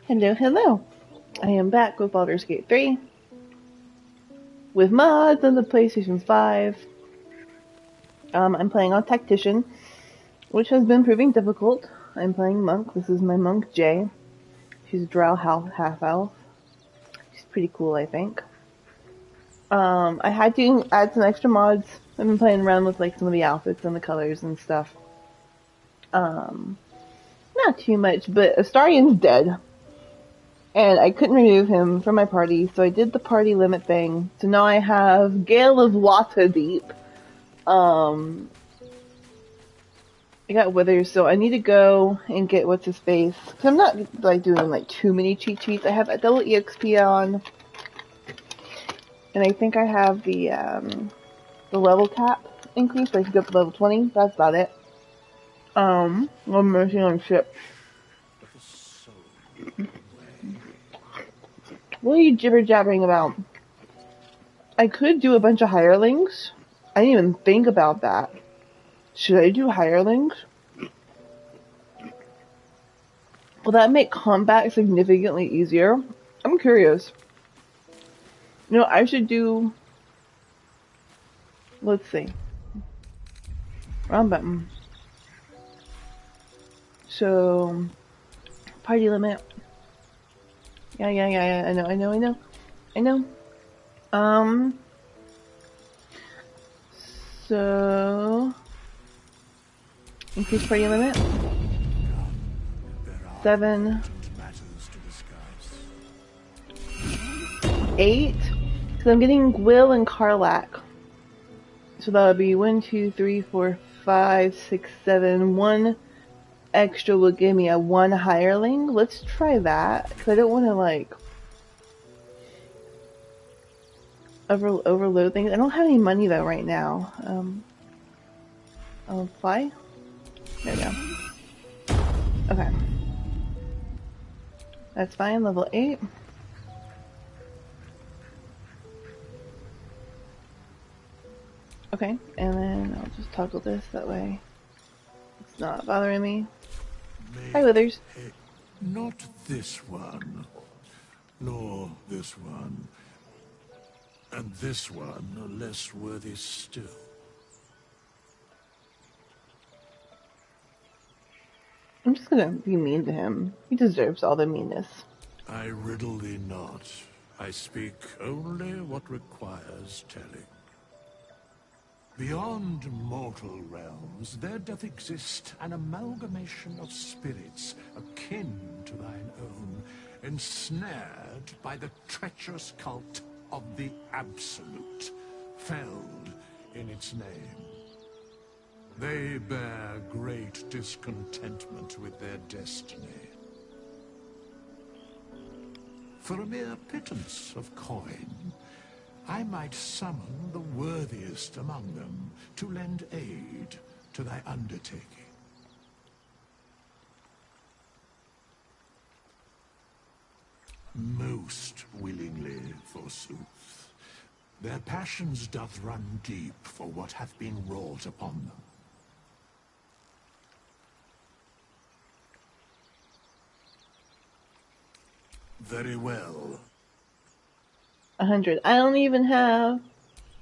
Hello, hello. I am back with Baldur's Gate 3 with mods on the PlayStation 5. I'm playing on Tactician, which has been proving difficult. I'm playing Monk. This is my Monk Jay. She's a drow half-elf. She's pretty cool, I think. I had to add some extra mods. I've been playing around with like some of the outfits and the colors and stuff. Not too much, but Astarion's dead. And I couldn't remove him from my party, so I did the party limit thing. So now I have Gale of Waterdeep. I got Withers, so I need to go and get what's his face. Cause I'm not like doing like too many cheat sheets. I have a double EXP on, and I think I have the level cap increase, so I can go up to level 20. That's about it. I'm missing on ship. What are you jibber jabbering about? I could do a bunch of hirelings. I didn't even think about that. Should I do hirelings? Will that make combat significantly easier? I'm curious. You know, I should do... Let's see. Wrong button. So... Party limit. Yeah. I know. So... Increase party limit. 7. 8. Because I'm getting Gwyll and Karlach. So that would be 1, 2, 3, 4, 5, 6, 7. 1 extra will give me a 1 hireling. Let's try that. Because I don't want to like... overload things. I don't have any money though right now. I'll apply. There we go. Okay. That's fine, level 8. Okay, and then I'll just toggle this, that way it's not bothering me. Hi, Withers. Not this one, nor this one, and this one are less worthy still. I'm just gonna be mean to him. He deserves all the meanness. I riddle thee not. I speak only what requires telling. Beyond mortal realms, there doth exist an amalgamation of spirits akin to thine own, ensnared by the treacherous cult of the Absolute, felled in its name. They bear great discontentment with their destiny. For a mere pittance of coin, I might summon the worthiest among them to lend aid to thy undertaking. Most willingly, forsooth. Their passions doth run deep for what hath been wrought upon them. Very well. 100. I don't even have...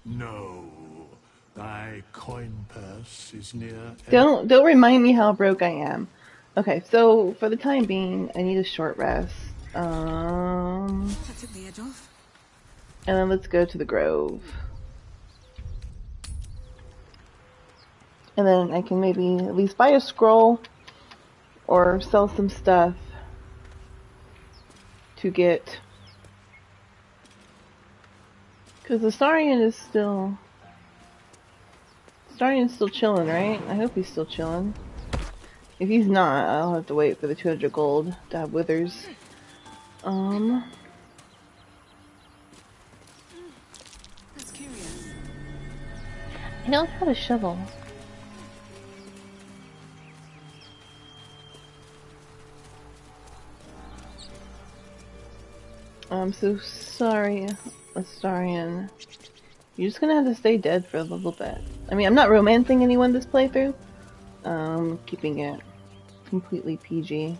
No. Thy coin purse is near... Don't remind me how broke I am. Okay, so for the time being, I need a short rest. That took the edge off. And then let's go to the Grove. And then I can maybe at least buy a scroll or sell some stuff to get... Because Astarion is still... Astarion's still chilling, right? I hope he's still chilling. If he's not, I'll have to wait for the 200 gold to have Withers. That's curious. I don't have a shovel. I'm so sorry, Astarion. You're just gonna have to stay dead for a little bit. I mean, I'm not romancing anyone this playthrough. Keeping it completely PG.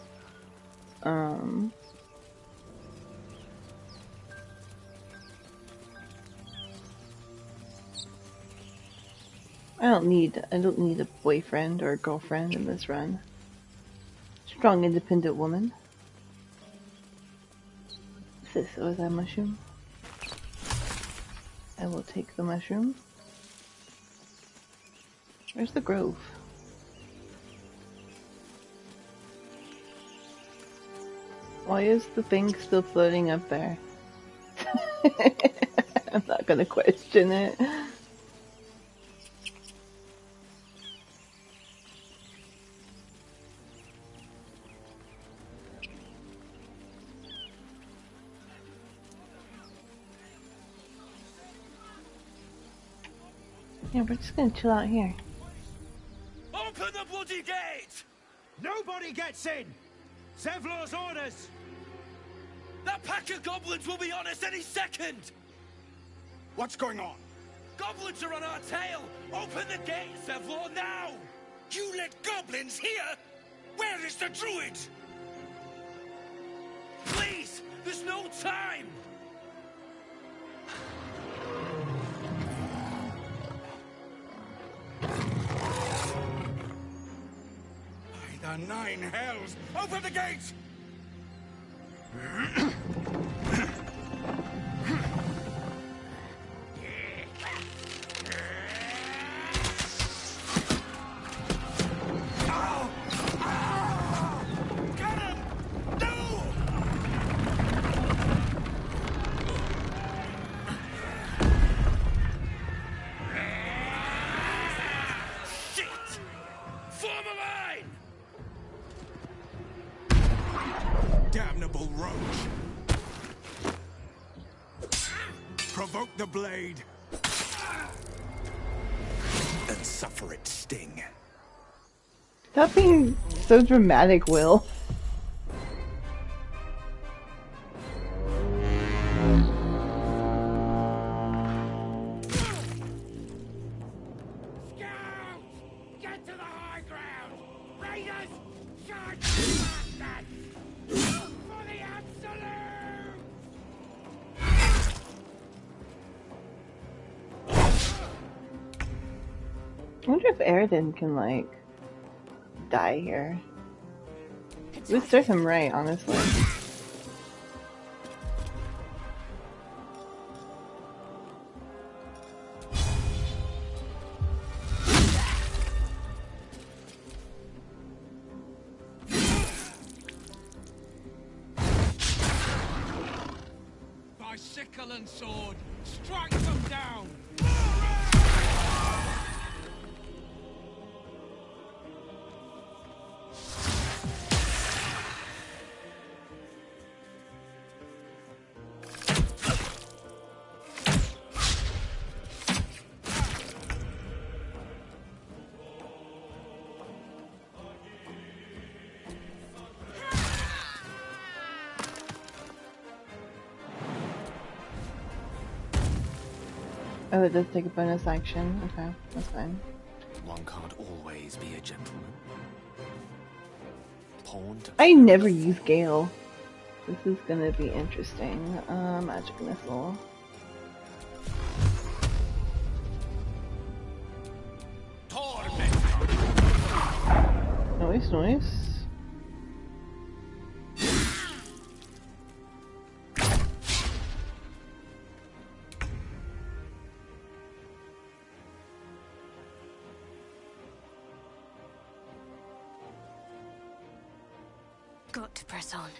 I don't need a boyfriend or a girlfriend in this run. Strong, independent woman. What's this? Oh, is that a mushroom? I will take the mushroom. Where's the grove? Why is the thing still floating up there? I'm not gonna question it. Yeah, we're just gonna chill out here. Open the bloody gate! Nobody gets in! Zevlor's orders! That pack of goblins will be on us any second! What's going on? Goblins are on our tail! Open the gate, Zevlor, now! You let goblins here? Where is the druid? Please! There's no time! By the nine hells! Open the gate! Damnable roach! Provoke the blade! And suffer its sting. Stop being so dramatic, Will. Get to the high ground! Raiders! Charge the bastards! For the absolute! I wonder if Aridin can, like, die here. It would serve him right, honestly. By sickle and sword, strike them down! Oh, it does take a bonus action. Okay, that's fine. One can't always be a gentleman. Pawned. I never use Gale. This is gonna be interesting. Magic missile. Nice, nice. Got to press on.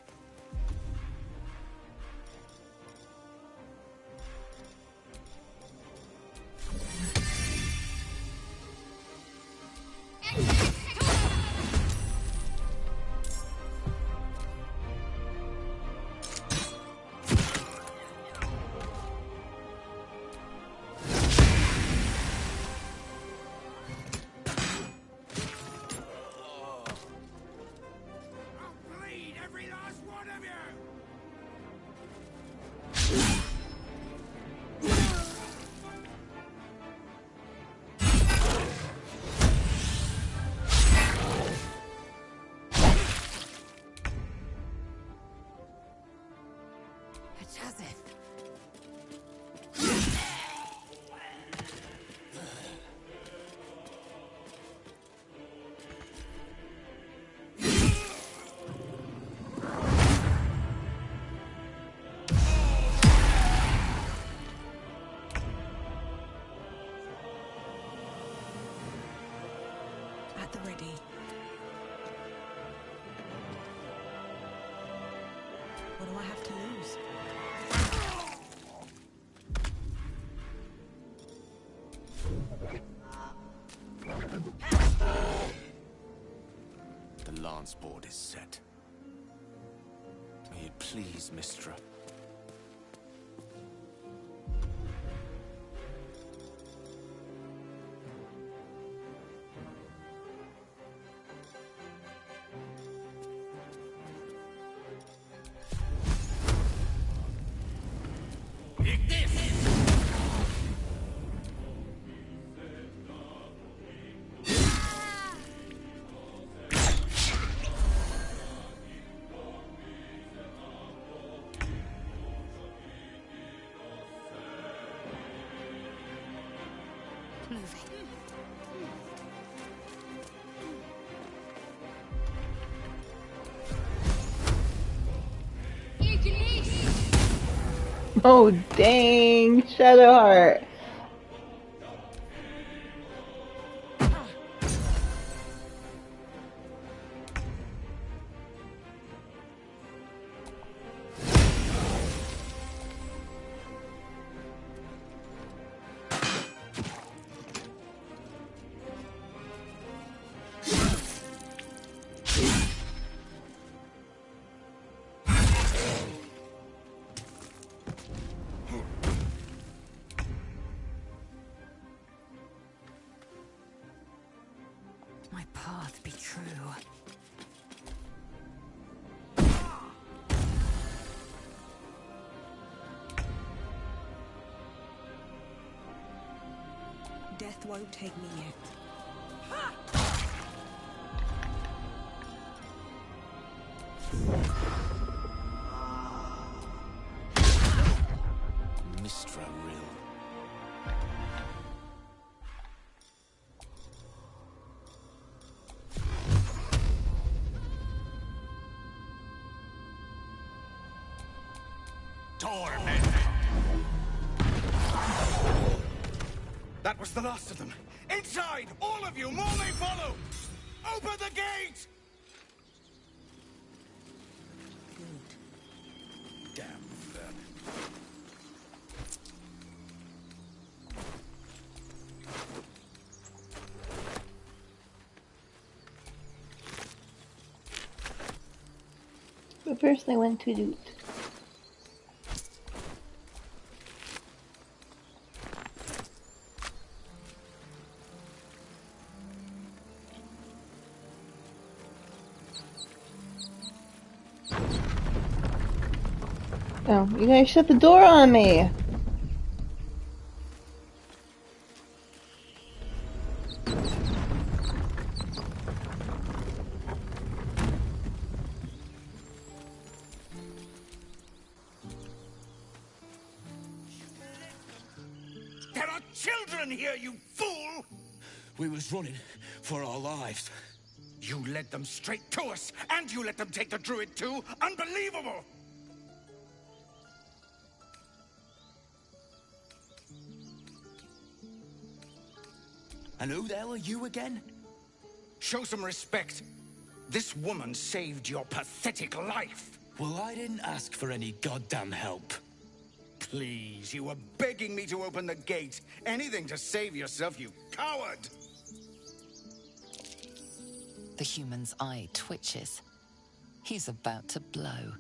What do I have to lose? The lance board is set. May it please, Mistra. Oh dang, Shadowheart. My path be true. Death won't take me yet. Mistra Rill. Torment! That was the last of them. Inside! All of you! More may follow! Open the gate! Damn vermin. But first I went to loot. Oh, you guys shut the door on me! There are children here, you fool! We was running for our lives. You led them straight to us, and you let them take the druid too? Unbelievable! And who the hell are you again? Show some respect. This woman saved your pathetic life. Well, I didn't ask for any goddamn help. Please, you were begging me to open the gate. Anything to save yourself, you coward! The human's eye twitches. He's about to blow.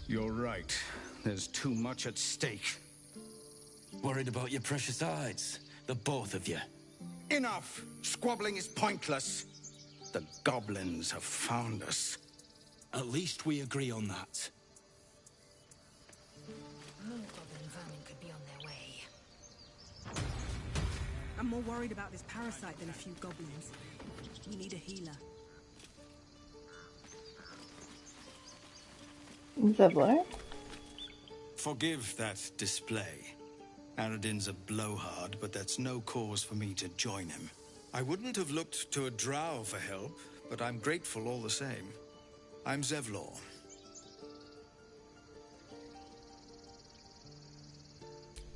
You're right. There's too much at stake. Worried about your precious hides, the both of you. Enough! Squabbling is pointless. The goblins have found us. At least we agree on that. More goblin vermin could be on their way. I'm more worried about this parasite than a few goblins. We need a healer. Zevlor? Forgive that display. Aradin's a blowhard, but that's no cause for me to join him. I wouldn't have looked to a drow for help, but I'm grateful all the same. I'm Zevlor.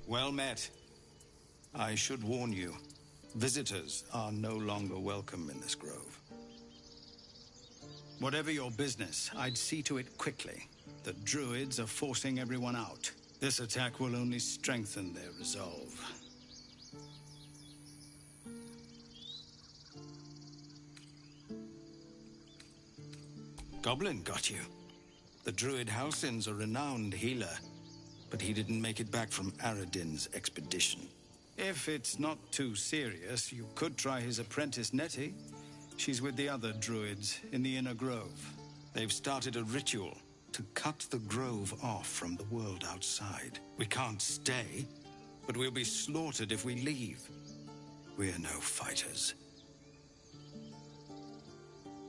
Well met. I should warn you, visitors are no longer welcome in this grove. Whatever your business, I'd see to it quickly. The druids are forcing everyone out. This attack will only strengthen their resolve. Goblin got you. The druid Halsin's a renowned healer, but he didn't make it back from Aradin's expedition. If it's not too serious, you could try his apprentice Nettie. She's with the other druids in the inner grove. They've started a ritual to cut the grove off from the world outside. We can't stay, but we'll be slaughtered if we leave. We're no fighters.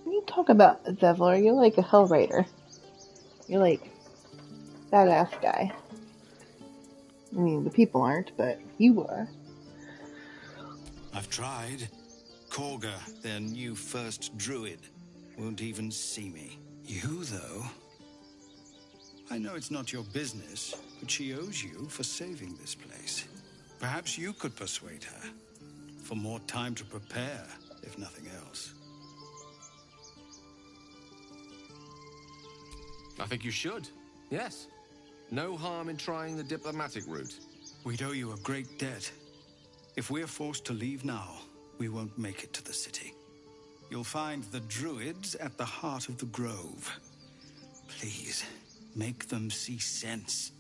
When you talk about Zevlor, you're like a hell raider. You're like badass guy. I mean, the people aren't, but you are. I've tried. Korga, their new first druid, won't even see me. You, though? I know it's not your business, but she owes you for saving this place. Perhaps you could persuade her. For more time to prepare, if nothing else. I think you should. Yes. No harm in trying the diplomatic route. We'd owe you a great debt. If we're forced to leave now, we won't make it to the city. You'll find the druids at the heart of the grove. Please, make them see sense.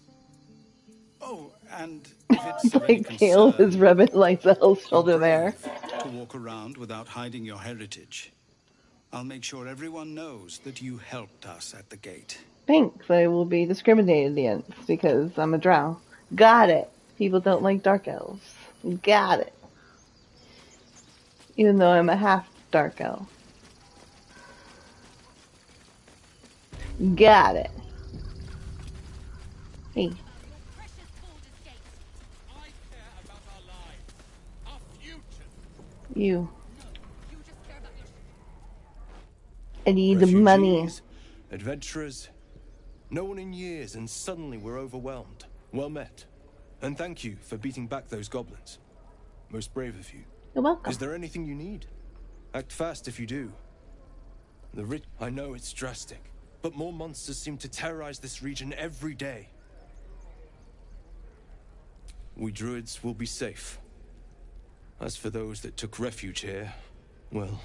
Oh, and if it's of any Like Kale concern, is rubbing Lysel's shoulder you're there. brave to walk around without hiding your heritage. I'll make sure everyone knows that you helped us at the gate. Thanks, I will be discriminated against because I'm a drow. Got it. People don't like dark elves. Got it. Even though I'm a half dark elf. Got it. Hey. You. I need the money. Refugees, adventurers, no one in years, and suddenly we're overwhelmed. Well met. And thank you for beating back those goblins. Most brave of you. You're welcome. Is there anything you need? Act fast if you do. I know it's drastic, but more monsters seem to terrorize this region every day. We druids will be safe. As for those that took refuge here, well,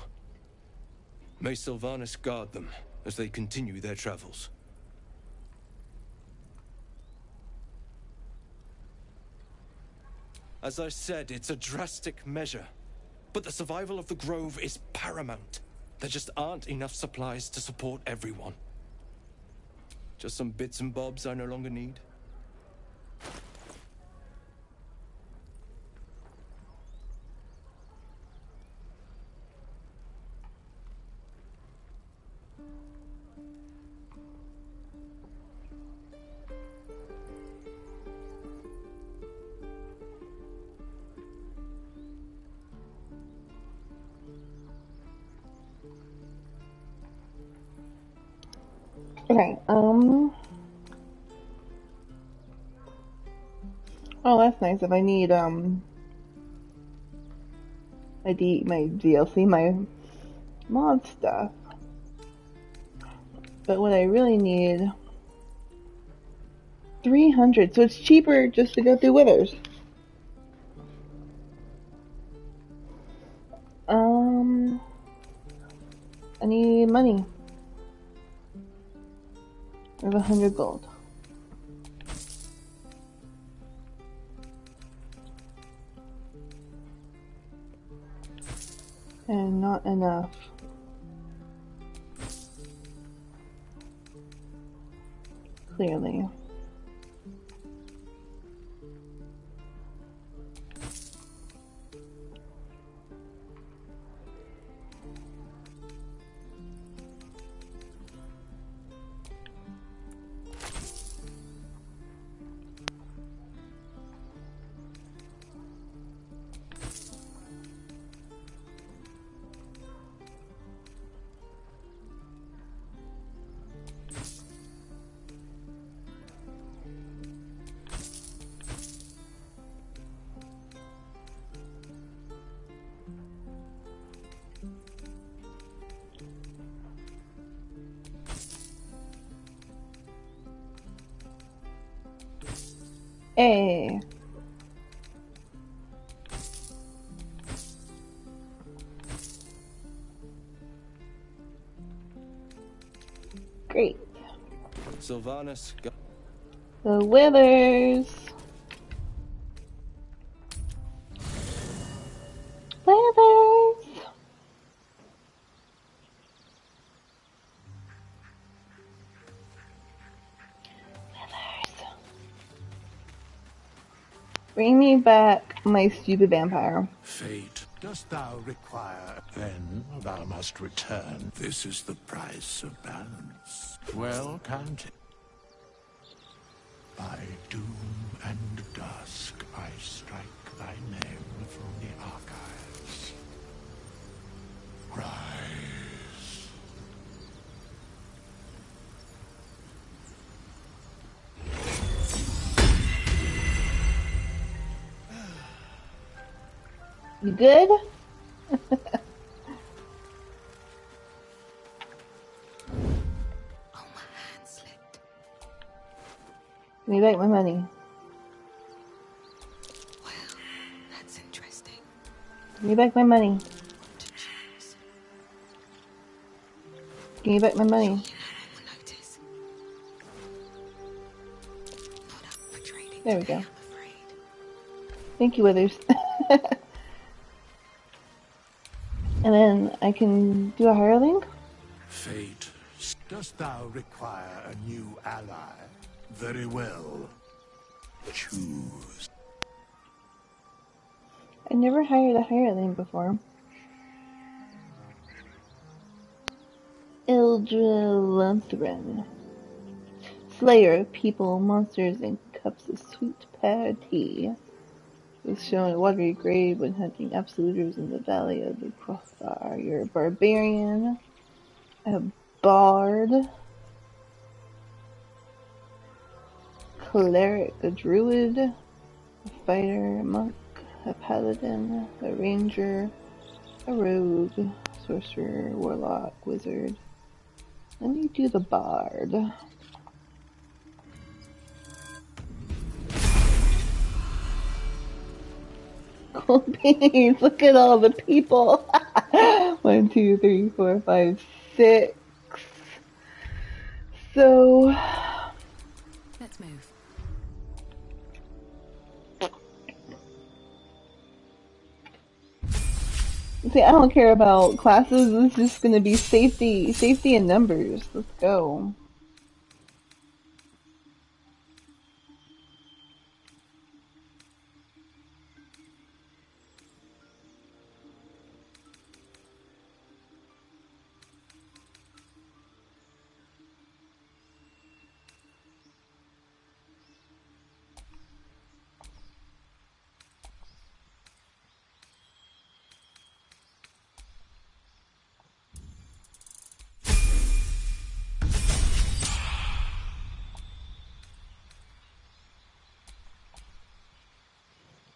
may Sylvanas guard them as they continue their travels. As I said, it's a drastic measure, but the survival of the grove is paramount. There just aren't enough supplies to support everyone. Just some bits and bobs I no longer need. Okay, oh, that's nice. If I need, my DLC, my mod stuff. But what I really need, 300, so it's cheaper just to go through Withers. I need money. I have 100 gold. And not enough. Clearly. Great. Sylvanas, go. The withers. Withers. Bring me back my stupid vampire. Fate, dost thou require? Then thou must return. This is the price of balance. Well counted. By doom and dusk, I strike thy name from the archives. Rise. You good? Give me back my money. Well, that's interesting. Give me back my money. Give me back my money. There we go. Thank you, Withers. And then I can do a hireling? Fate, dost thou require a new ally? Very well. Choose. I never hired a hireling before. Ildrilanthren. Slayer of people, monsters, and cups of sweet pear tea. Was shown a watery grave when hunting absoluters in the Valley of the Crossbar. You're a barbarian, a bard, cleric, a druid, a fighter, a monk, a paladin, a ranger, a rogue, sorcerer, warlock, wizard. Let me do the bard. Cold beans, look at all the people. 1, 2, 3, 4, 5, 6. So Let's move. see, I don't care about classes. It's just gonna be safety in numbers. Let's go.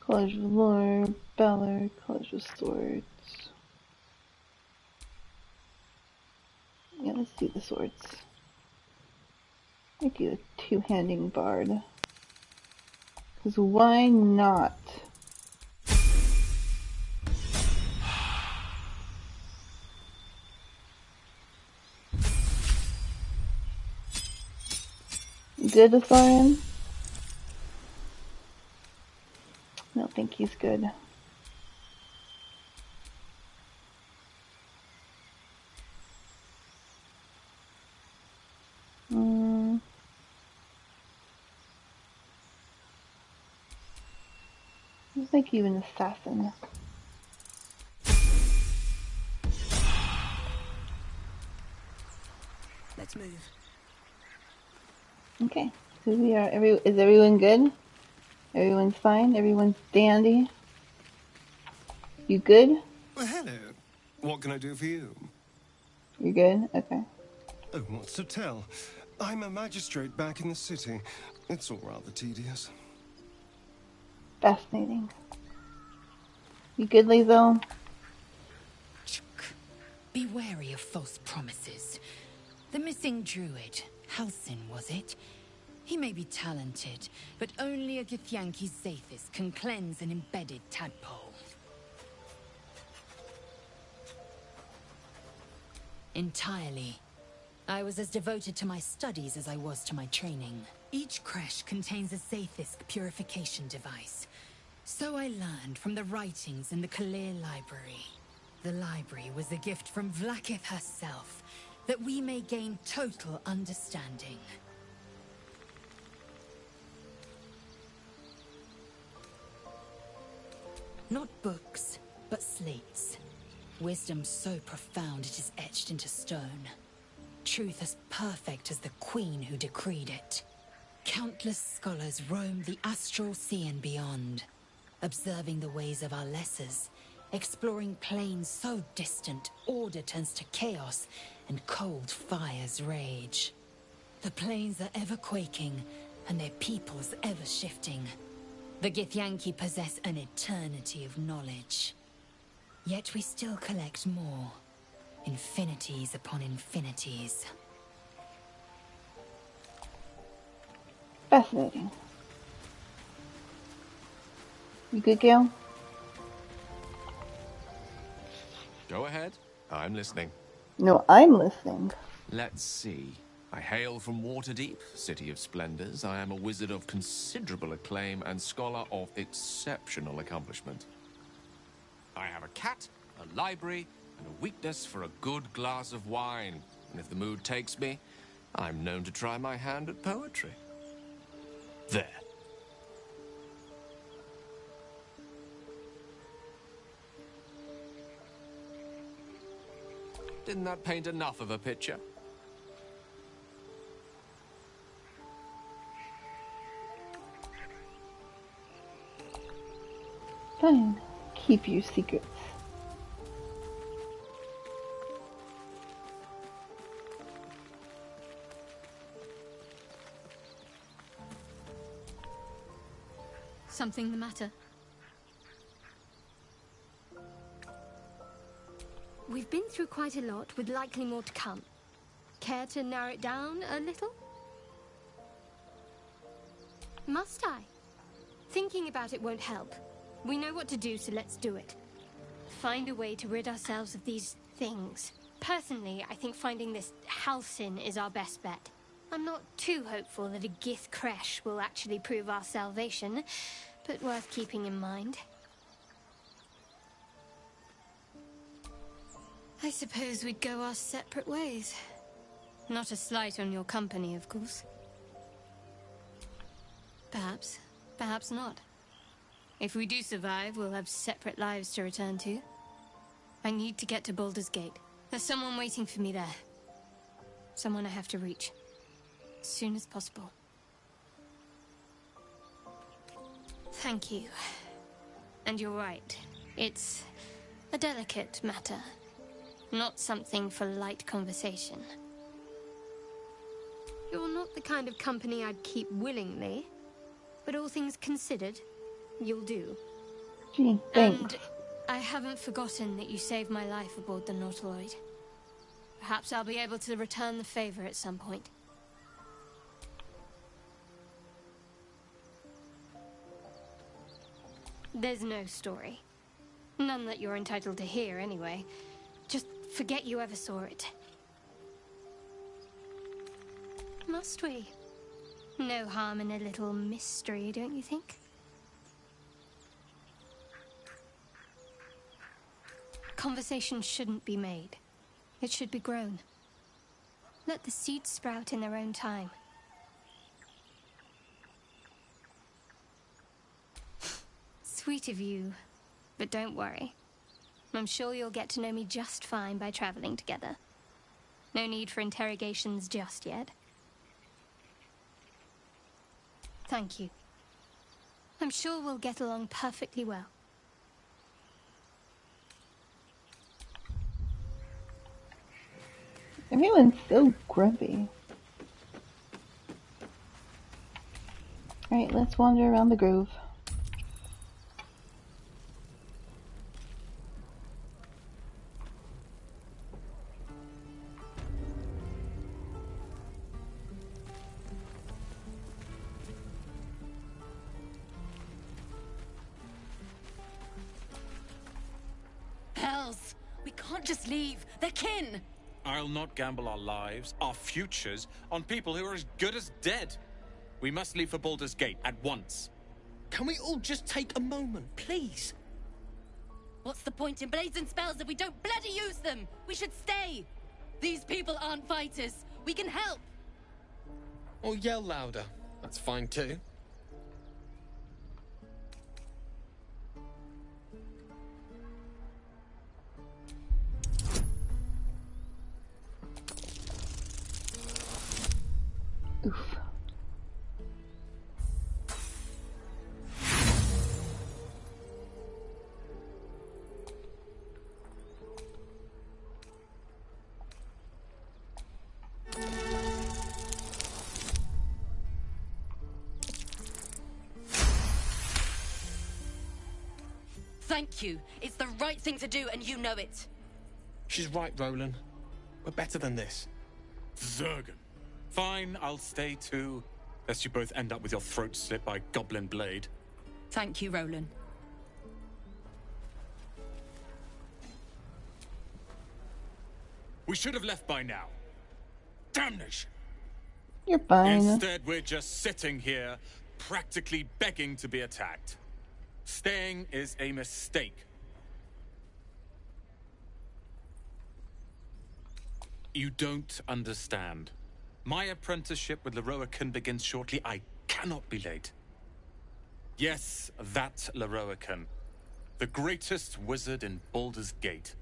College of Lore, Valor, College of Swords. Yeah, let's do the swords. Make you a two-handing bard. Because why not? Good, Athorian? I don't think he's good. Let's make you an assassin. Let's move. Okay, so we are. Is everyone good? Everyone's fine. Everyone's dandy. You good? Well, hello. What can I do for you? You good? Okay. Oh, what's to tell? I'm a magistrate back in the city. It's all rather tedious. Fascinating. You good, Lazo? Be wary of false promises. The missing druid, Halsin, was it? He may be talented, but only a Githyanki Zathis can cleanse an embedded tadpole. Entirely. I was as devoted to my studies as I was to my training. Each creche contains a Zaythisk purification device. So I learned from the writings in the Kalir Library. The library was a gift from Vlaakith herself, that we may gain total understanding. Not books, but slates. Wisdom so profound it is etched into stone. Truth as perfect as the queen who decreed it. Countless scholars roam the astral sea and beyond, observing the ways of our lessers, exploring planes so distant, order turns to chaos, and cold fires rage. The planes are ever quaking, and their peoples ever shifting. The Githyanki possess an eternity of knowledge. Yet we still collect more. Infinities upon infinities. Fascinating. You good, Gale? Go ahead. I'm listening. No, I'm listening. Let's see. I hail from Waterdeep, city of splendors. I am a wizard of considerable acclaim and scholar of exceptional accomplishment. I have a cat, a library, and a weakness for a good glass of wine. And if the mood takes me, I'm known to try my hand at poetry. There. Didn't that paint enough of a picture? Fine. Keep your secrets. Something the matter? We've been through quite a lot, with likely more to come. Care to narrow it down a little? Must I? Thinking about it won't help. We know what to do, so let's do it. Find a way to rid ourselves of these things. Personally, I think finding this Halcyon is our best bet. I'm not too hopeful that a Gith creche will actually prove our salvation, but worth keeping in mind. I suppose we'd go our separate ways. Not a slight on your company, of course. Perhaps. Perhaps not. If we do survive, we'll have separate lives to return to. I need to get to Baldur's Gate. There's someone waiting for me there. Someone I have to reach. As soon as possible. Thank you. And you're right. It's a delicate matter. Not something for light conversation. You're not the kind of company I'd keep willingly. But all things considered, you'll do. Gee, thanks. And I haven't forgotten that you saved my life aboard the Nautiloid. Perhaps I'll be able to return the favor at some point. There's no story. None that you're entitled to hear, anyway. Just forget you ever saw it. Must we? No harm in a little mystery, don't you think? Conversation shouldn't be made. It should be grown. Let the seeds sprout in their own time. Sweet of you, but don't worry. I'm sure you'll get to know me just fine by traveling together. No need for interrogations just yet. Thank you. I'm sure we'll get along perfectly well. Everyone's so grumpy. Alright, let's wander around the grove. Hells! We can't just leave. They're kin! I'll not gamble our lives, our futures, on people who are as good as dead. We must leave for Baldur's Gate at once. Can we all just take a moment, please? What's the point in blades and spells if we don't bloody use them? We should stay. These people aren't fighters. We can help. Or yell louder. That's fine too. Oof. Thank you. It's the right thing to do, and you know it. She's right, Roland. We're better than this. Zergan. Fine, I'll stay too. Lest you both end up with your throats slit by goblin blade. Thank you, Roland. We should have left by now. Damnation! You're fine. Instead, we're just sitting here, practically begging to be attacked. Staying is a mistake. You don't understand. My apprenticeship with Leroican begins shortly. I cannot be late. Yes, that Leroican. The greatest wizard in Baldur's Gate.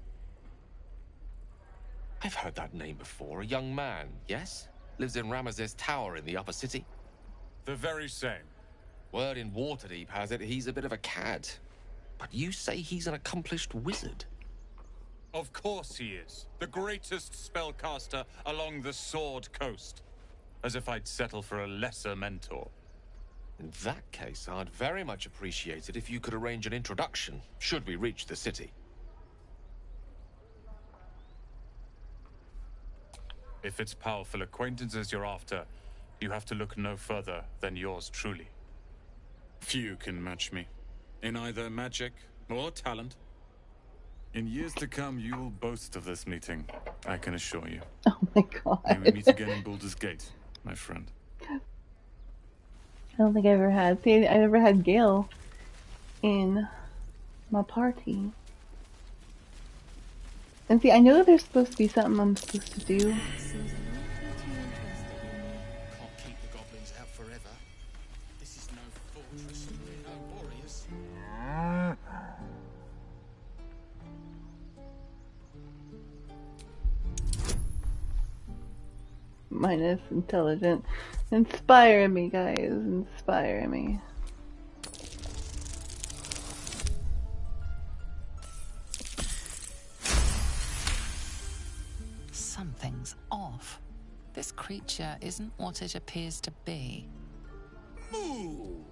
I've heard that name before. A young man, yes? Lives in Ramaz's tower in the upper city. The very same. Word in Waterdeep has it he's a bit of a cad. But you say he's an accomplished wizard. Of course he is. The greatest spellcaster along the Sword Coast. As if I'd settle for a lesser mentor. In that case, I'd very much appreciate it if you could arrange an introduction, should we reach the city. If it's powerful acquaintances you're after, you have to look no further than yours truly. Few can match me, in either magic or talent. In years to come, you will boast of this meeting, I can assure you. Oh my god. May we meet again in Baldur's Gate, my friend. I don't think I ever had. See, I never had Gale in my party. And see, I know there's supposed to be something I'm supposed to do. Can't keep the goblins out forever. This is no fortress, and we're no warriors. Minus intelligent. Inspire me, guys. Inspire me. Something's off. This creature isn't what it appears to be. Moo!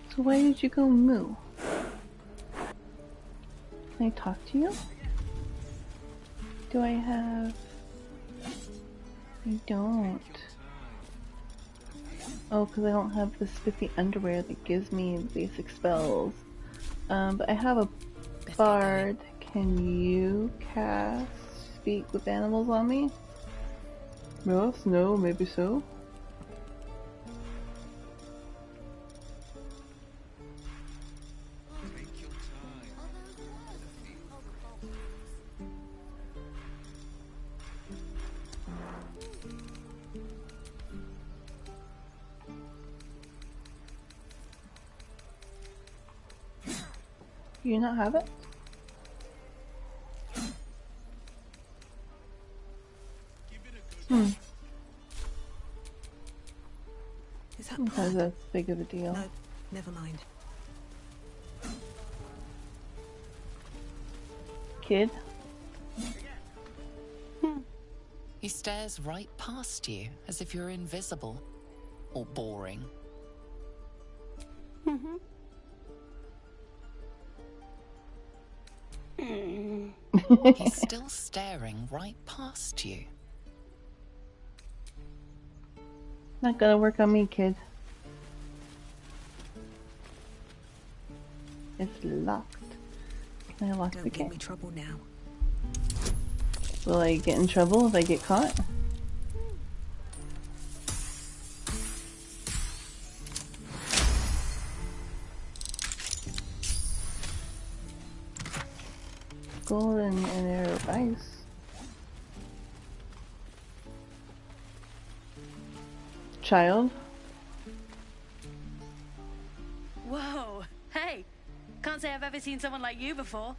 So why did you go moo? Can I talk to you? Do I have... I don't. Oh, because I don't have the spiffy underwear that gives me basic spells. But I have a bard. Can you cast Speak with Animals on me? Yes, no, maybe so. Do you not have it? Is that Because that's big of a deal. No, never mind. Kid? He stares right past you, as if you're invisible. Or boring. He's still staring right past you. Not gonna work on me, kid. It's locked. I lost the Don't give game. me trouble now. Will I get in trouble if I get caught? Golden and arrow of ice. Child. Whoa! Hey! Can't say I've ever seen someone like you before.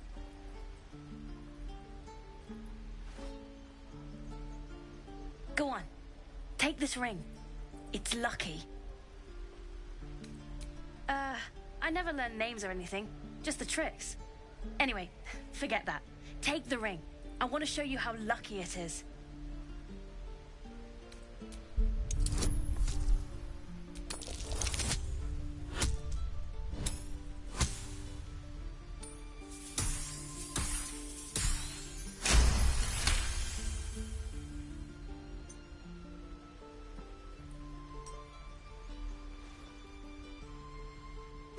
Go on. Take this ring. It's lucky. I never learned names or anything. Just the tricks. Anyway, forget that. Take the ring. I want to show you how lucky it is.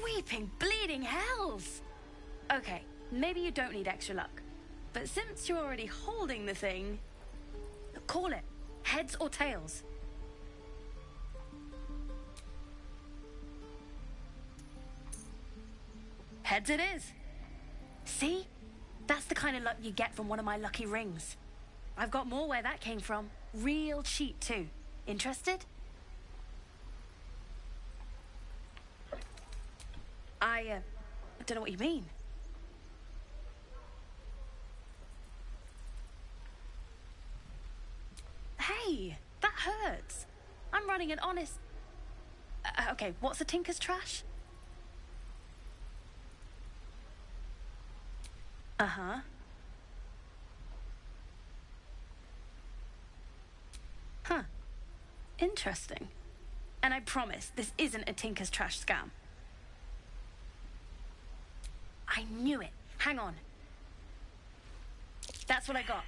Weeping bleeding hells! Okay, maybe you don't need extra luck. But since you're already holding the thing, call it. Heads or tails. Heads it is. See? That's the kind of luck you get from one of my lucky rings. I've got more where that came from. Real cheap too. Interested? I don't know what you mean. Hey, that hurts. I'm running an honest... okay, what's a tinker's trash? Uh-huh. Huh. Interesting. And I promise, this isn't a tinker's trash scam. I knew it. Hang on. That's what I got.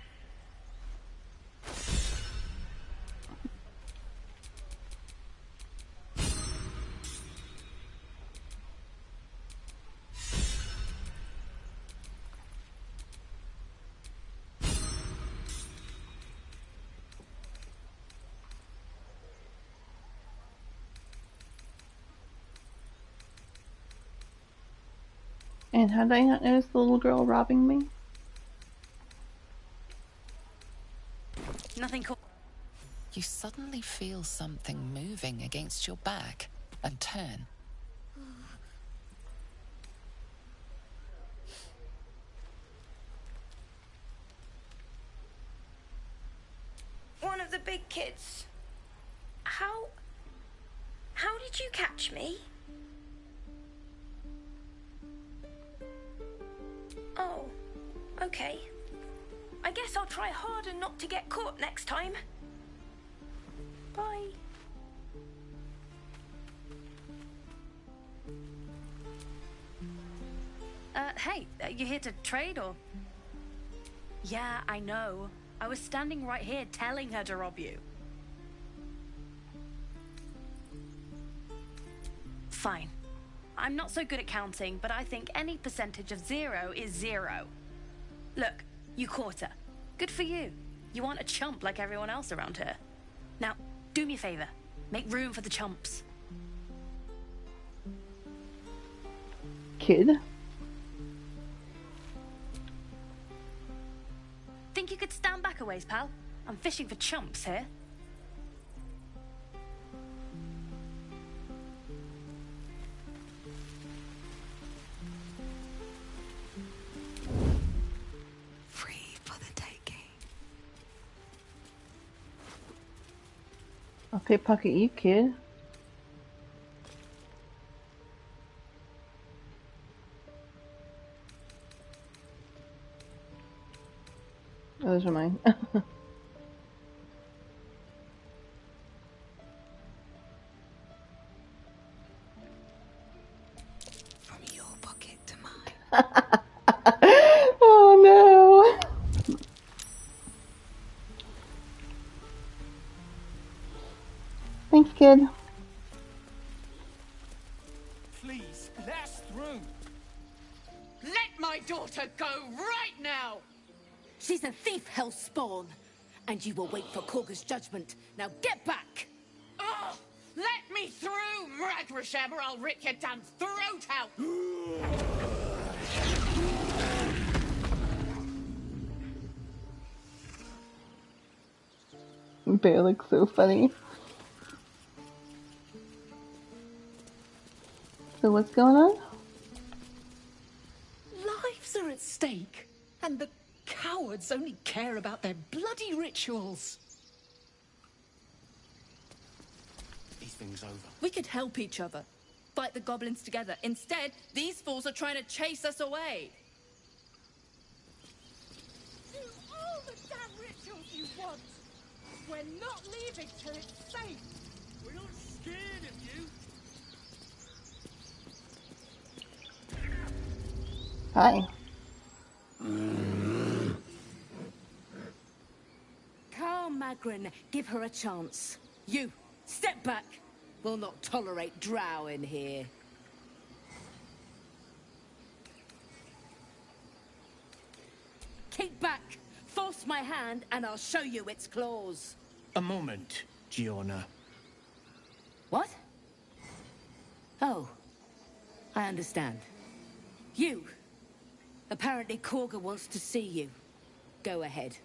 And how did I not notice the little girl robbing me? Nothing cool. You suddenly feel something moving against your back and turn. One of the big kids. How did you catch me? Oh, okay. I guess I'll try harder not to get caught next time. Bye. Hey, you here to trade or? Yeah, I know. I was standing right here telling her to rob you. Fine. I'm not so good at counting, but I think any percentage of 0 is 0. Look, you caught her. Good for you. You aren't a chump like everyone else around here. Now, do me a favor. Make room for the chumps. Kid? Think you could stand back a ways, pal? I'm fishing for chumps here. I'll pickpocket you, kid. Oh, those are mine. From your pocket to mine. Oh no! Thanks, kid. Please, let us through. Let my daughter go! She's a thief, hellspawn. And you will wait for Korga's judgment. Now get back! Oh, let me through, Mragrasham, or I'll rip your damn throat out! Bear looks so funny. So what's going on? Lives are at stake, and the cowards only care about their bloody rituals. These things over. We could help each other. Fight the goblins together. Instead, these fools are trying to chase us away. Do all the damn rituals you want! We're not leaving till it's safe! We're not scared of you! Hi. Calm, Magrin. Give her a chance. You, step back. We'll not tolerate drow in here. Keep back. Force my hand and I'll show you its claws. A moment, Giona. What? Oh. I understand. You. Apparently Korga wants to see you. Go ahead.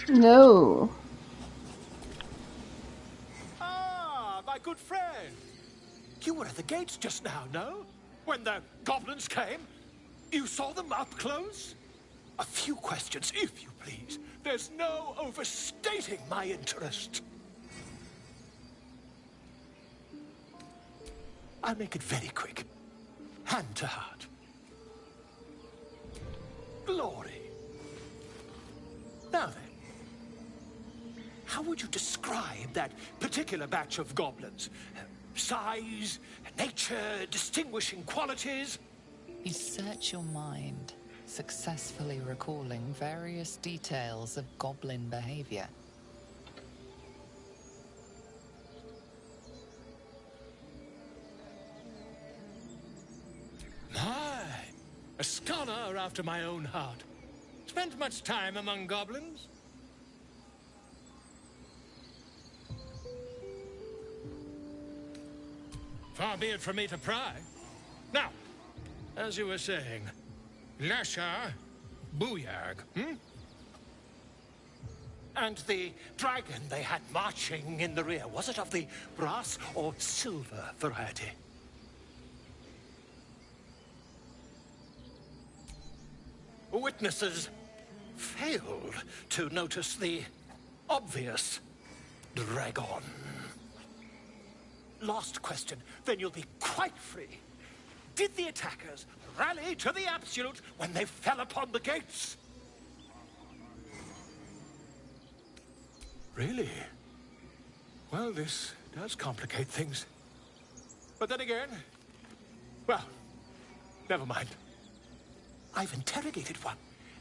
No. Ah, my good friend. You were at the gates just now, no? When the goblins came? You saw them up close? A few questions, if you please. There's no overstating my interest. I'll make it very quick. Hand to heart. Glory. Now then. How would you describe that particular batch of goblins? Size, nature, distinguishing qualities? You search your mind, successfully recalling various details of goblin behavior. My, a scholar after my own heart. Spent much time among goblins? Far be it from me to pry. Now, as you were saying, Lasha Booyag, And the dragon they had marching in the rear, was it of the brass or silver variety? Witnesses failed to notice the obvious dragon. Last question, then you'll be quite free. Did the attackers rally to the absolute when they fell upon the gates? Really? Well, this does complicate things. But then again, well, never mind. I've interrogated one,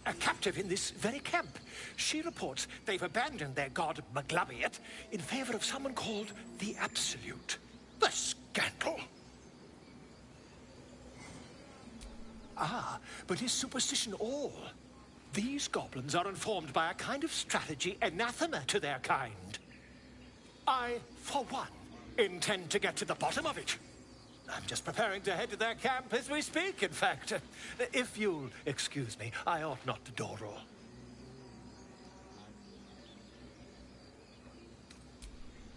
a captive in this very camp. She reports they've abandoned their god Maglabiat in favor of someone called the Absolute. The scandal! Ah, but is superstition all? These goblins are informed by a kind of strategy anathema to their kind. I, for one, intend to get to the bottom of it. I'm just preparing to head to their camp as we speak, in fact. If you'll excuse me, I ought not to door roll.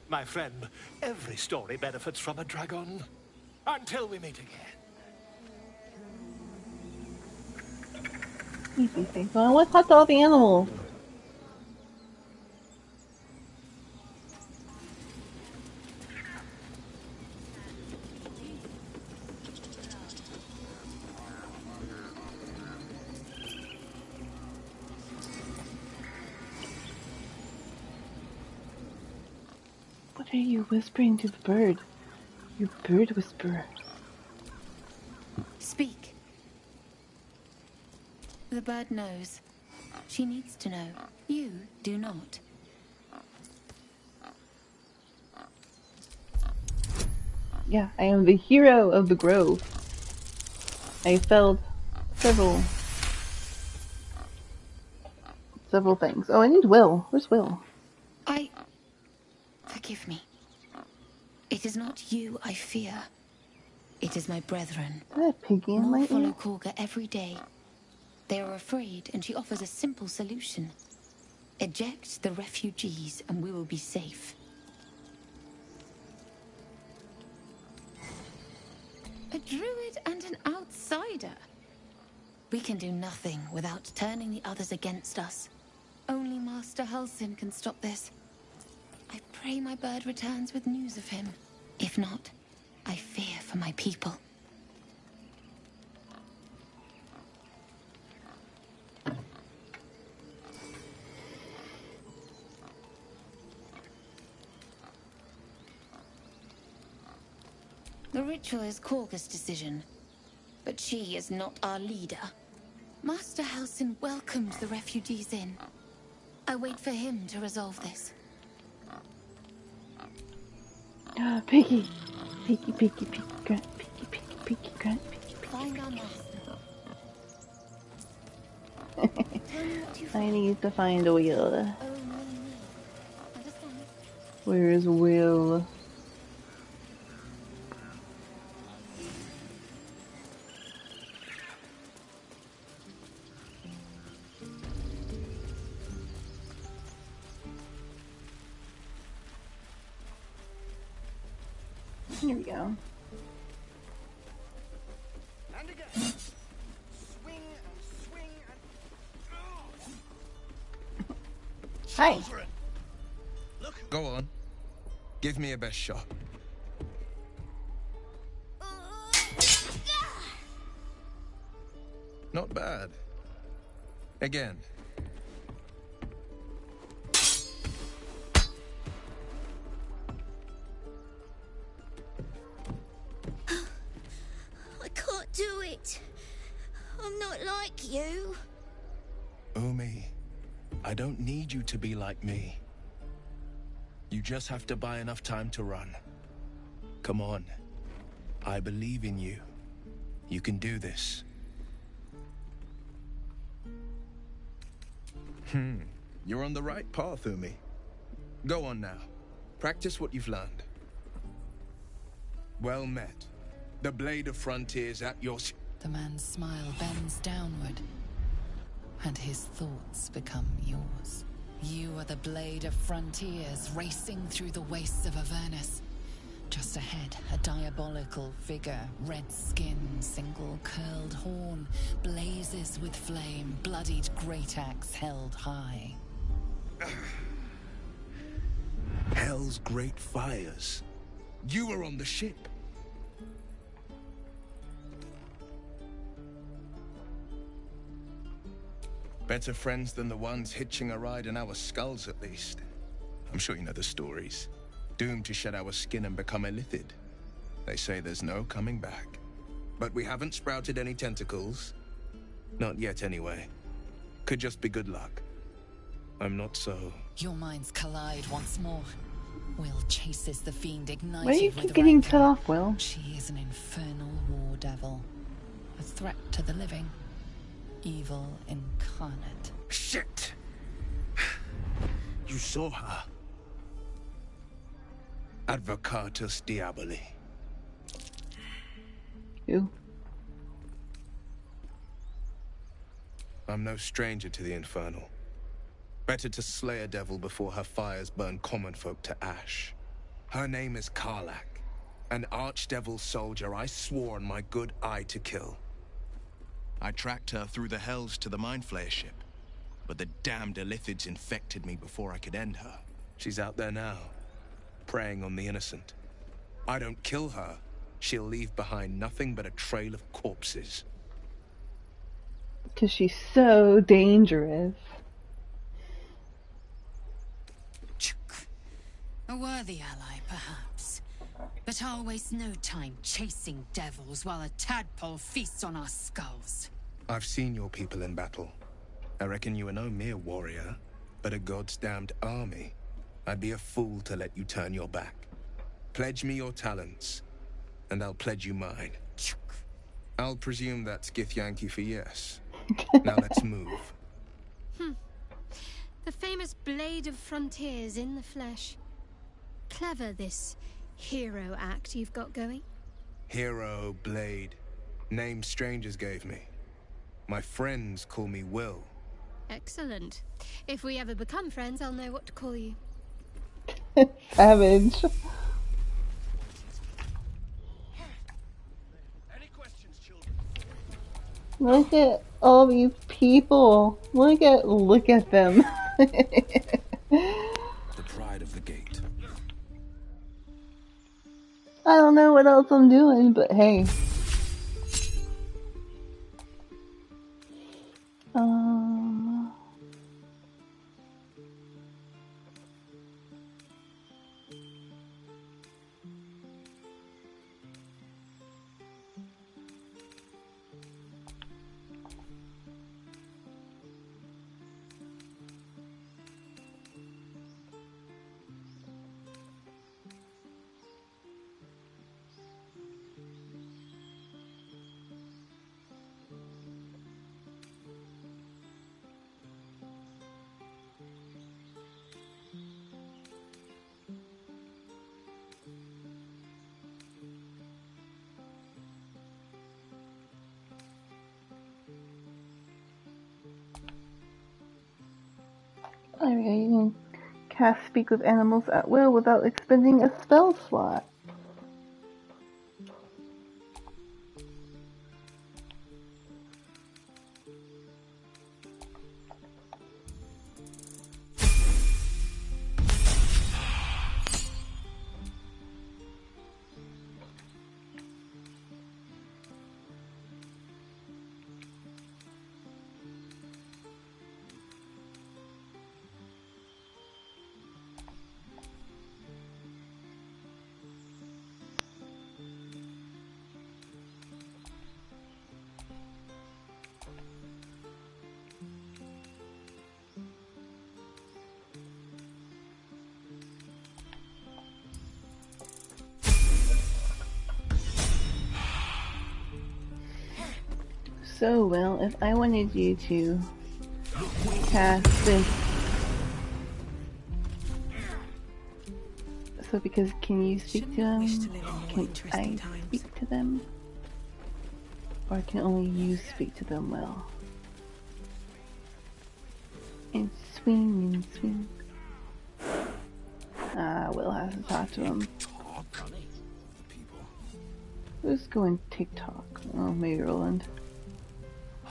My friend, every story benefits from a dragon. Until we meet again. Easy things. Well, what's up to all the animals? What are you whispering to the bird? You bird whisperer. Speak. The bird knows. She needs to know. You do not. Yeah, I am the hero of the grove. I felled several things. Oh, I need Will. Where's Will? Forgive me. It is not you I fear. It is my brethren. Is that a piggy in More my follow ear? Korga every day. They are afraid, and she offers a simple solution. Eject the refugees, and we will be safe. A druid and an outsider. We can do nothing without turning the others against us. Only Master Halsin can stop this. I pray my bird returns with news of him. If not, I fear for my people. The ritual is Korga's decision, but she is not our leader. Master Halsin welcomed the refugees in. I wait for him to resolve this. Piggy. Piggy, piggy, piggy, grunt, piggy, piggy, piggy, grunt, piggy, piggy. Find our master. I need to find Will. Where is Will? Here we go. And again. Swing and swing and... Hi. Go on. Give me your best shot. Not bad. Again. I can't do it. I'm not like you. Umi, I don't need you to be like me. You just have to buy enough time to run. Come on. I believe in you. You can do this. You're on the right path, Umi. Go on now. Practice what you've learned. Well met. The blade of frontiers at your... The man's smile bends downward, and his thoughts become yours. You are the blade of frontiers racing through the wastes of Avernus. Just ahead, a diabolical figure, red skin, single curled horn, blazes with flame, bloodied great axe held high. Hell's great fires. You were on the ship. Better friends than the ones hitching a ride in our skulls, at least. I'm sure you know the stories. Doomed to shed our skin and become illithid. They say there's no coming back. But we haven't sprouted any tentacles. Not yet, anyway. Could just be good luck. I'm not so... Your minds collide once more. Will chases the fiend ignited Why do you with keep getting rancor. cut off, Will? She is an infernal war devil. A threat to the living. Evil incarnate. Shit! You saw her. Advocatus Diaboli. Who? I'm no stranger to the infernal. Better to slay a devil before her fires burn common folk to ash. Her name is Karlak, an archdevil soldier I swore on my good eye to kill. I tracked her through the hells to the Mind Flayer ship, but the damned illithids infected me before I could end her. She's out there now, preying on the innocent. I don't kill her, she'll leave behind nothing but a trail of corpses. Because she's so dangerous. A worthy ally, perhaps. But I'll waste no time chasing devils while a tadpole feasts on our skulls. I've seen your people in battle. I reckon you are no mere warrior, but a god's damned army. I'd be a fool to let you turn your back. Pledge me your talents, and I'll pledge you mine. I'll presume that's Githyanki for yes. Now let's move. The famous Blade of Frontiers in the flesh. Clever, this hero act you've got going. Hero, Blade. Name strangers gave me. My friends call me Will. Excellent. If we ever become friends, I'll know what to call you. Savage. Look at all these people. Look at them. The pride of the gate. I don't know what else I'm doing, but hey. Alright, you can cast Speak with Animals at will without expending a spell slot. So, well, if I wanted you to cast this... So, because can you speak to them? Can I speak to them? Or can only you speak to them well? And swing and swing. Will has to talk to him. Who's going TikTok? Oh, maybe Roland.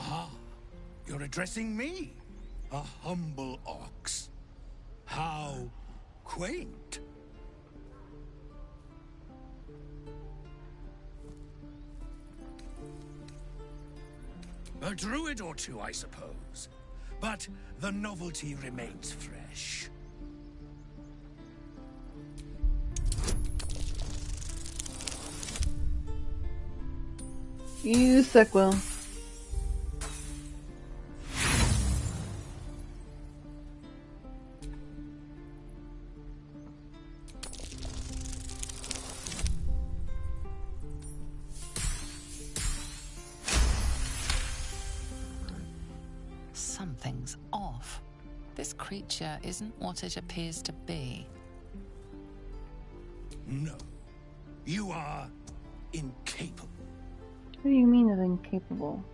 Ah, you're addressing me, a humble ox. How quaint. A druid or two, I suppose. But the novelty remains fresh. You suck, Will. Something's off. This creature isn't what it appears to be. No. You are incapable. What do you mean of incapable?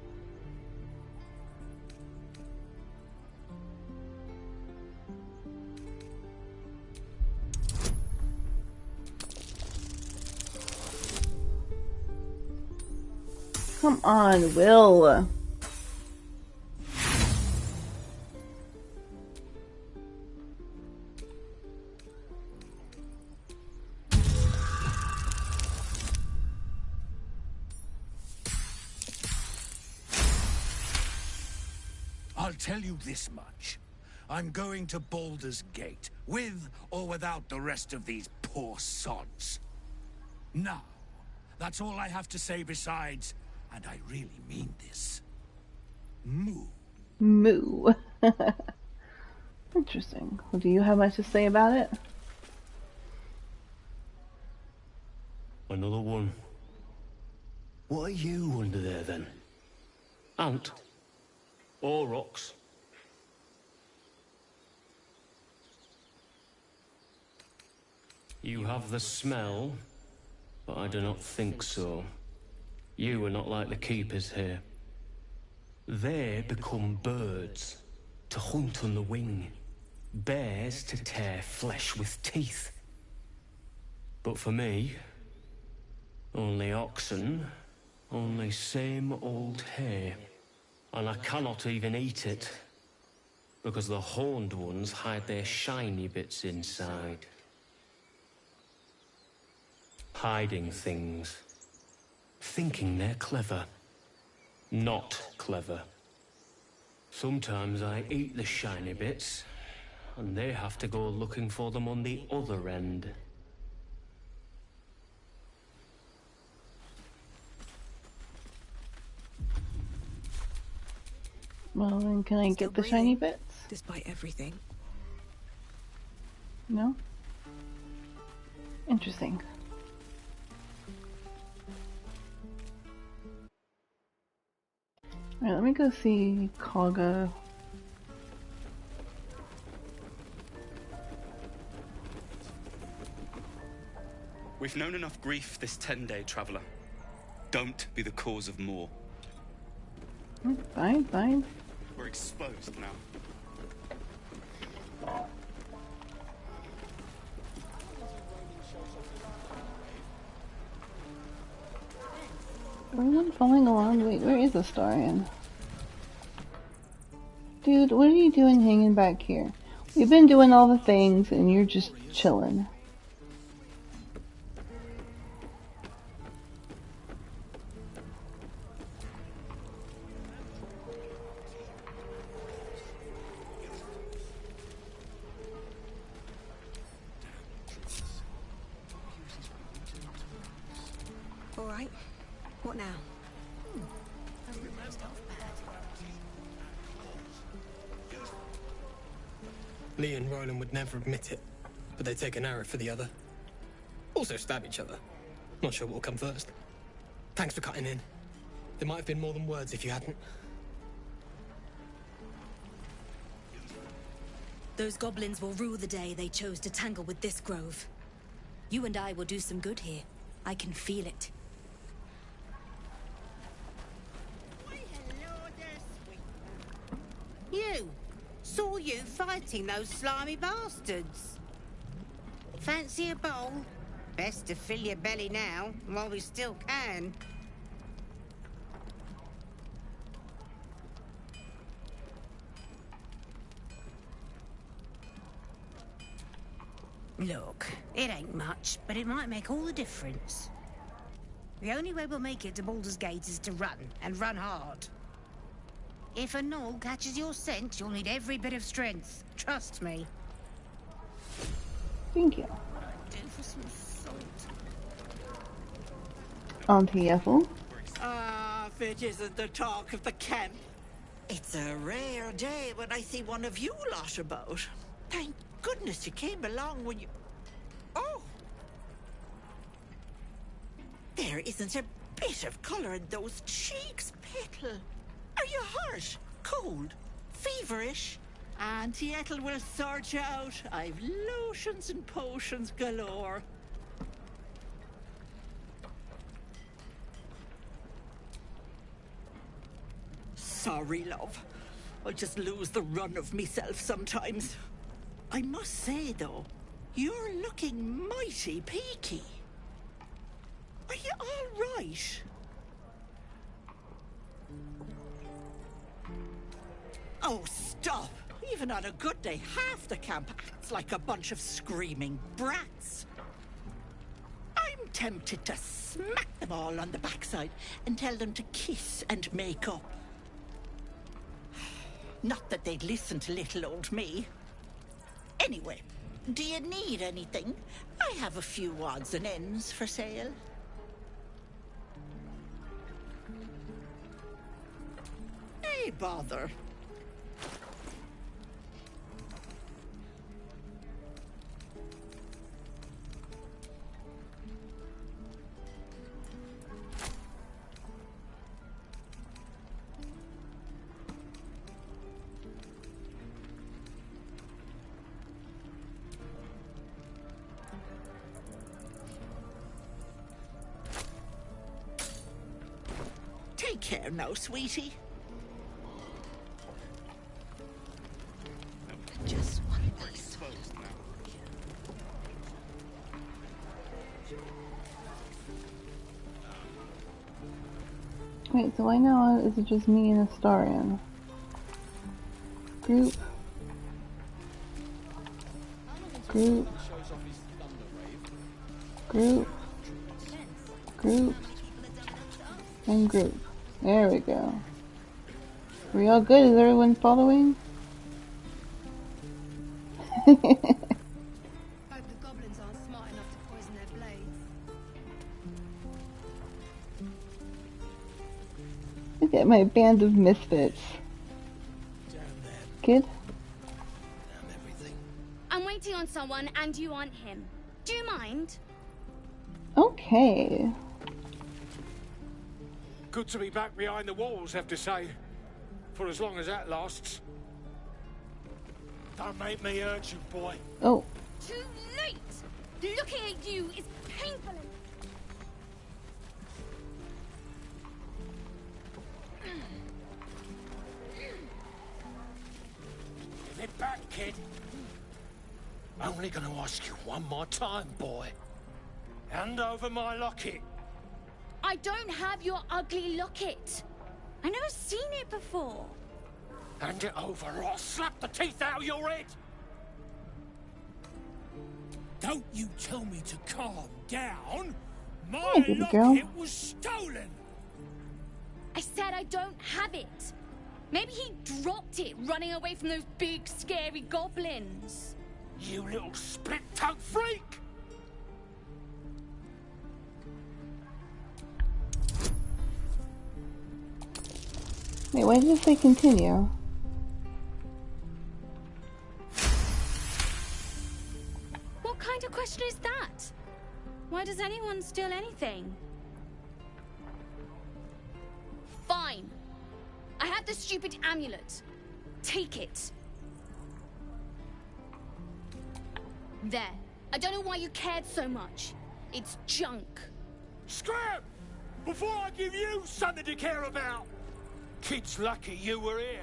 Come on, Will. I'll tell you this much. I'm going to Baldur's Gate, with or without the rest of these poor sods. Now, that's all I have to say besides, and I really mean this. Moo. Moo. Interesting. Well, do you have much to say about it? Another one. What are you under there, then? Ant. Or rocks. You have the smell, but I do not think so. You are not like the keepers here. They become birds, to hunt on the wing. Bears to tear flesh with teeth. But for me, only oxen, only same old hay. And I cannot even eat it, because the horned ones hide their shiny bits inside. Hiding things. Thinking they're clever. Not clever. Sometimes I eat the shiny bits, and they have to go looking for them on the other end. Well, then can I get the shiny bits? Despite everything. No? Interesting. Alright, let me go see Kaga. We've known enough grief this 10-day traveler. Don't be the cause of more. Fine, fine. We're exposed now. Everyone following along? Wait, where is Astarion? Dude, what are you doing hanging back here? We've been doing all the things and you're just chilling. All right. What now? Lee and Roland would never admit it, but they take an arrow for the other. Also stab each other. Not sure what will come first. Thanks for cutting in. There might have been more than words if you hadn't. Those goblins will rue the day they chose to tangle with this grove. You and I will do some good here. I can feel it. You! Saw you fighting those slimy bastards. Fancy a bowl? Best to fill your belly now, while we still can. Look, it ain't much, but it might make all the difference. The only way we'll make it to Baldur's Gate is to run, and run hard. If a gnoll catches your scent, you'll need every bit of strength. Trust me. Thank you. Do for some salt. Auntie Ethel. Ah, if it isn't the talk of the camp. It's a rare day when I see one of you lot about. Thank goodness you came along when you... Oh! There isn't a bit of colour in those cheeks, Petal. Are you hurt? Cold? Feverish? Auntie Ethel will sort you out. I've lotions and potions galore. Sorry, love. I just lose the run of myself sometimes. I must say, though, you're looking mighty peaky. Are you all right? Oh, stop! Even on a good day, half the camp acts like a bunch of screaming brats. I'm tempted to smack them all on the backside and tell them to kiss and make up. Not that they'd listen to little old me. Anyway, do you need anything? I have a few odds and ends for sale. Hey, bother. care now, sweetie. Just one We're exposed now. Wait, so why now is it just me and Astarion? Group. Group. Group. Group. And group. There we go. Are we all good? Is everyone following? Hope the goblins aren't smart enough to poison their blades. Look at my band of misfits. Kid? I'm waiting on someone and you aren't him. Do you mind? Okay. Good to be back behind the walls, have to say. For as long as that lasts. Don't make me hurt you, boy. Oh. Too late! Looking at you is painful. Give it back, kid. Only gonna ask you one more time, boy. Hand over my locket. I don't have your ugly locket. I've never seen it before. Hand it over or I'll slap the teeth out of your head. Don't you tell me to calm down. My Hey, baby girl. locket was stolen. I said I don't have it. Maybe he dropped it running away from those big, scary goblins. You little split-tongued freak! Wait, why did it say continue? What kind of question is that? Why does anyone steal anything? Fine. I have the stupid amulet. Take it. There. I don't know why you cared so much. It's junk. Scram! Before I give you something to care about! Kid's lucky you were here.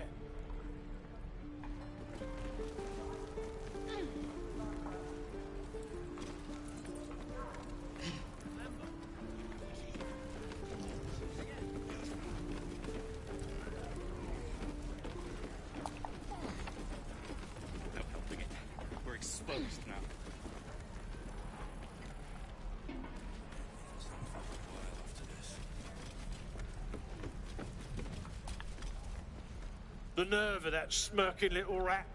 No helping it. We're exposed now. The nerve of that smirking little rat.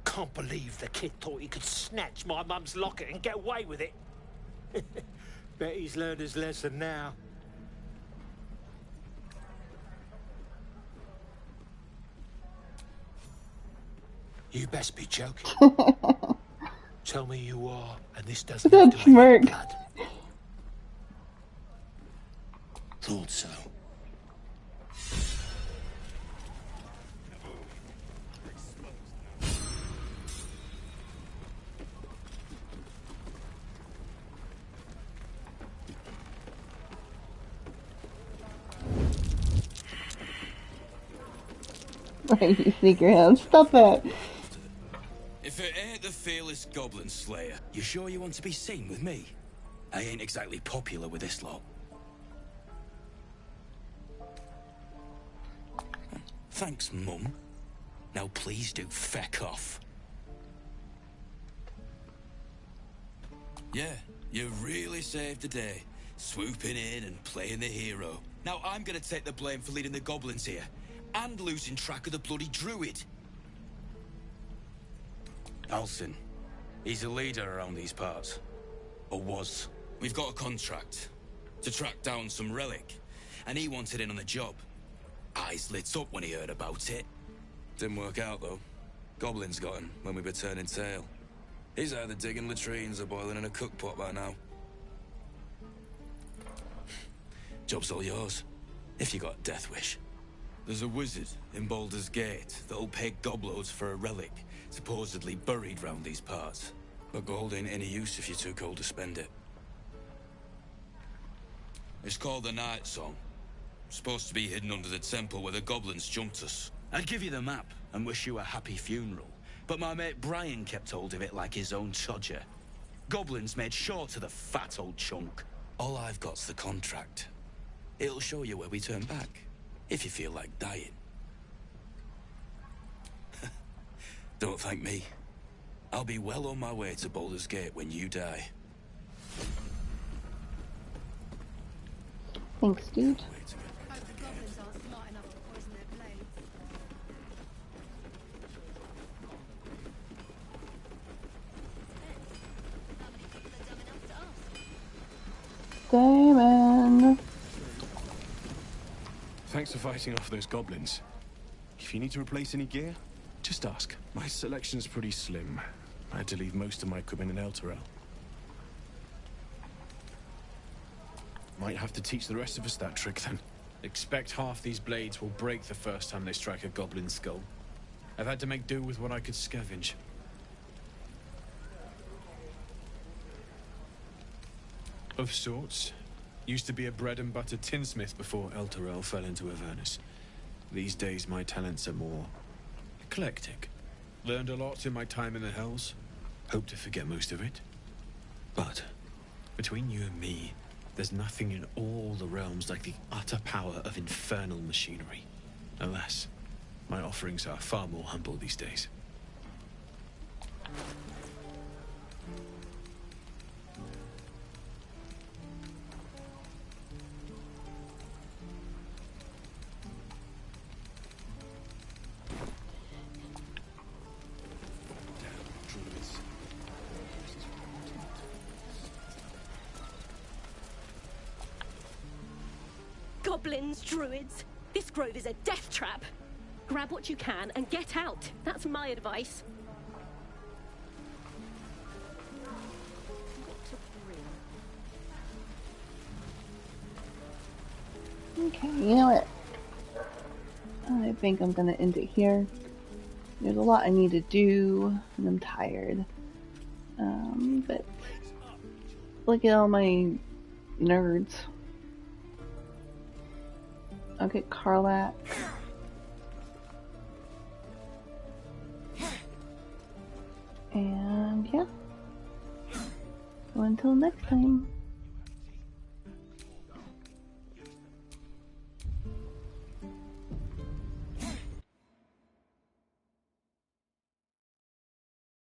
Can't believe the kid thought he could snatch my mum's locket and get away with it. Bet he's learned his lesson now. You best be joking. Tell me you are, and this doesn't That have to make smirk. blood. Thought so. Right, you sneak around. Stop that. If it ain't the fearless goblin slayer, you sure you want to be seen with me? I ain't exactly popular with this lot. Thanks, Mum. Now please do feck off. Yeah, you really saved the day, swooping in and playing the hero. Now I'm gonna take the blame for leading the goblins here, and losing track of the bloody druid. Alcin, he's a leader around these parts. Or was. We've got a contract to track down some relic, and he wanted in on the job. Eyes lit up when he heard about it. Didn't work out, though. Goblins got him when we were turning tail. He's either digging latrines or boiling in a cookpot by now. Job's all yours, if you got a death wish. There's a wizard in Baldur's Gate that'll pay gobloads for a relic, supposedly buried round these parts. But gold ain't any use if you're too cold to spend it. It's called the Night Song. Supposed to be hidden under the temple where the goblins jumped us. I'd give you the map and wish you a happy funeral, but my mate Brian kept hold of it like his own Chodger. Goblins made sure to the fat old chunk. All I've got's the contract. It'll show you where we turn back, if you feel like dying. Don't thank me. I'll be well on my way to Baldur's Gate when you die. Thanks, dude. Damon. Thanks for fighting off those goblins. If you need to replace any gear, just ask. My selection's pretty slim. I had to leave most of my equipment in Elturel. Might have to teach the rest of us that trick then. Expect half these blades will break the first time they strike a goblin skull. I've had to make do with what I could scavenge. Of sorts. Used to be a bread and butter tinsmith before Elturel fell into Avernus. These days my talents are more eclectic. Learned a lot in my time in the Hells. Hope to forget most of it. But between you and me, there's nothing in all the realms like the utter power of infernal machinery. Alas, my offerings are far more humble these days. Goblins, druids. This grove is a death trap. Grab what you can and get out. That's my advice. Okay, you know what? I think I'm gonna end it here. There's a lot I need to do, and I'm tired. But look at all my nerds. I'll get Karlach. And yeah. So until next time.